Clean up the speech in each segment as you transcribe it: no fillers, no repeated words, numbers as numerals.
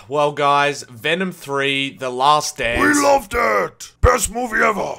Well, guys, Venom 3, The Last Dance. We loved it! Best movie ever!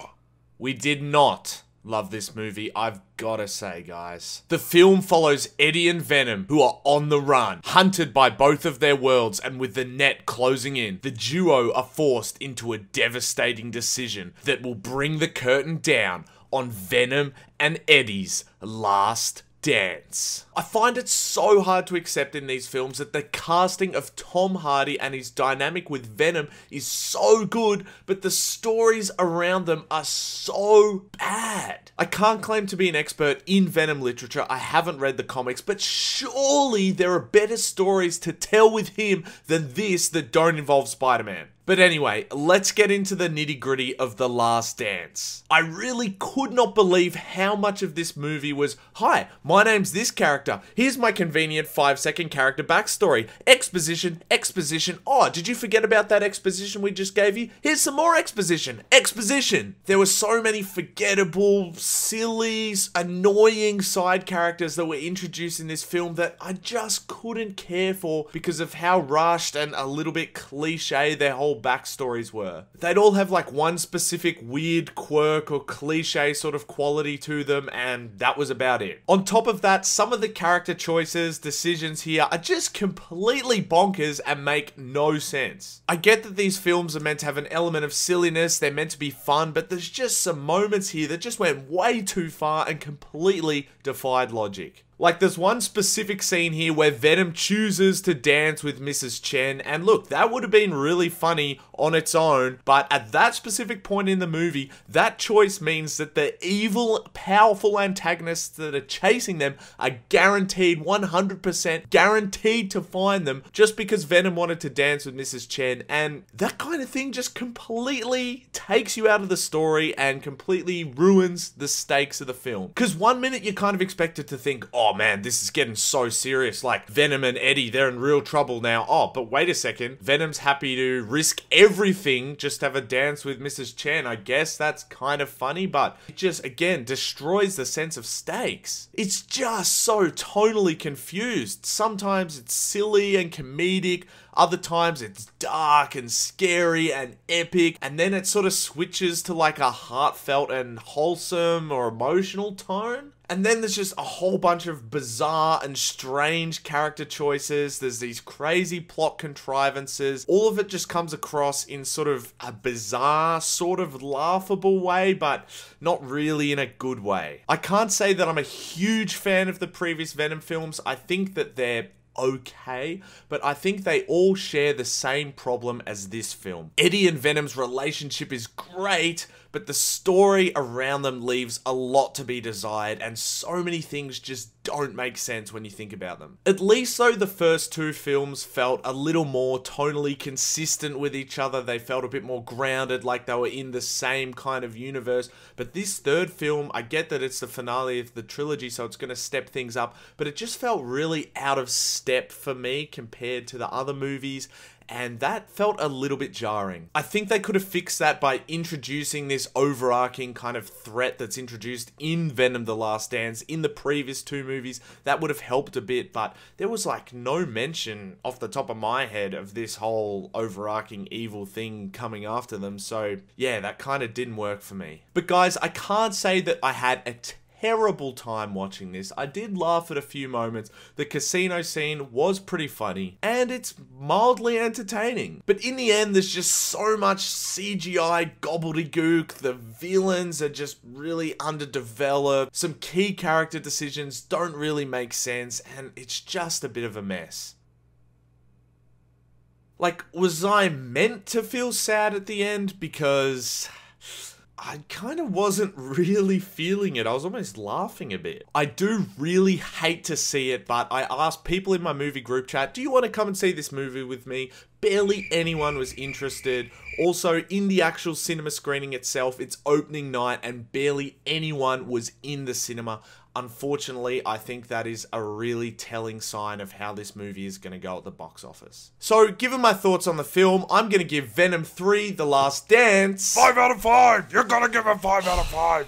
We did not love this movie, I've gotta say, guys. The film follows Eddie and Venom, who are on the run, hunted by both of their worlds, and with the net closing in, the duo are forced into a devastating decision that will bring the curtain down on Venom and Eddie's last dance. I find it so hard to accept in these films that the casting of Tom Hardy and his dynamic with Venom is so good, but the stories around them are so bad. I can't claim to be an expert in Venom literature, I haven't read the comics, but surely there are better stories to tell with him than this that don't involve Spider-Man. But anyway, let's get into the nitty-gritty of The Last Dance. I really could not believe how much of this movie was, hi, my name's this character, here's my convenient 5-second character backstory, exposition, exposition, oh, did you forget about that exposition we just gave you? Here's some more exposition, exposition. There were so many forgettable, silly, annoying side characters that were introduced in this film that I just couldn't care for because of how rushed and a little bit cliche their whole backstories were. They'd all have like one specific weird quirk or cliche sort of quality to them, and that was about it. On top of that, some of the character choices, decisions here are just completely bonkers and make no sense. I get that these films are meant to have an element of silliness, they're meant to be fun, but there's just some moments here that just went way too far and completely defied logic. Like, there's one specific scene here where Venom chooses to dance with Mrs. Chen, and look, that would have been really funny on its own, but at that specific point in the movie, that choice means that the evil, powerful antagonists that are chasing them are guaranteed, 100% guaranteed to find them just because Venom wanted to dance with Mrs. Chen, and that kind of thing just completely takes you out of the story and completely ruins the stakes of the film. Because one minute you're kind of expected to think, oh man, this is getting so serious, like Venom and Eddie, they're in real trouble now. Oh, but wait a second, Venom's happy to risk everything just to have a dance with Mrs. Chen. I guess that's kind of funny, but it just, again, destroys the sense of stakes. It's just so tonally confused. Sometimes it's silly and comedic, other times it's dark and scary and epic, and then it sort of switches to like a heartfelt and wholesome or emotional tone. And then there's just a whole bunch of bizarre and strange character choices. There's these crazy plot contrivances. All of it just comes across in sort of a bizarre, sort of laughable way, but not really in a good way. I can't say that I'm a huge fan of the previous Venom films. I think that they're okay, but I think they all share the same problem as this film. Eddie and Venom's relationship is great, but the story around them leaves a lot to be desired, and so many things just don't make sense when you think about them. At least though, the first two films felt a little more tonally consistent with each other. They felt a bit more grounded, like they were in the same kind of universe. But this third film, I get that it's the finale of the trilogy, so it's going to step things up, but it just felt really out of step for me compared to the other movies, and that felt a little bit jarring. I think they could have fixed that by introducing this overarching kind of threat that's introduced in Venom: The Last Dance in the previous two movies. That would have helped a bit, but there was like no mention off the top of my head of this whole overarching evil thing coming after them, so yeah, that kind of didn't work for me. But guys, I can't say that I had a terrible time watching this. I did laugh at a few moments. The casino scene was pretty funny, and it's mildly entertaining. But in the end, there's just so much CGI gobbledygook. The villains are just really underdeveloped. Some key character decisions don't really make sense, and it's just a bit of a mess. Like, was I meant to feel sad at the end? Because I kind of wasn't really feeling it. I was almost laughing a bit. I do really hate to see it, but I asked people in my movie group chat, do you want to come and see this movie with me? Barely anyone was interested. Also, in the actual cinema screening itself, it's opening night and barely anyone was in the cinema. Unfortunately, I think that is a really telling sign of how this movie is going to go at the box office. So, given my thoughts on the film, I'm going to give Venom 3: The Last Dance 5 out of 5! You're gonna give it 5 out of 5!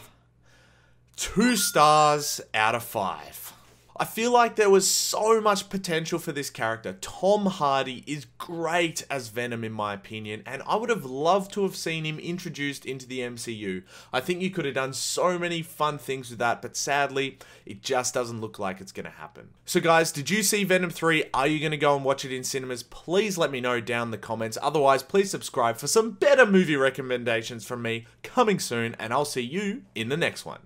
2 stars out of 5. I feel like there was so much potential for this character. Tom Hardy is great as Venom in my opinion, and I would have loved to have seen him introduced into the MCU. I think you could have done so many fun things with that, but sadly, it just doesn't look like it's going to happen. So guys, did you see Venom 3? Are you going to go and watch it in cinemas? Please let me know down in the comments. Otherwise, please subscribe for some better movie recommendations from me coming soon, and I'll see you in the next one.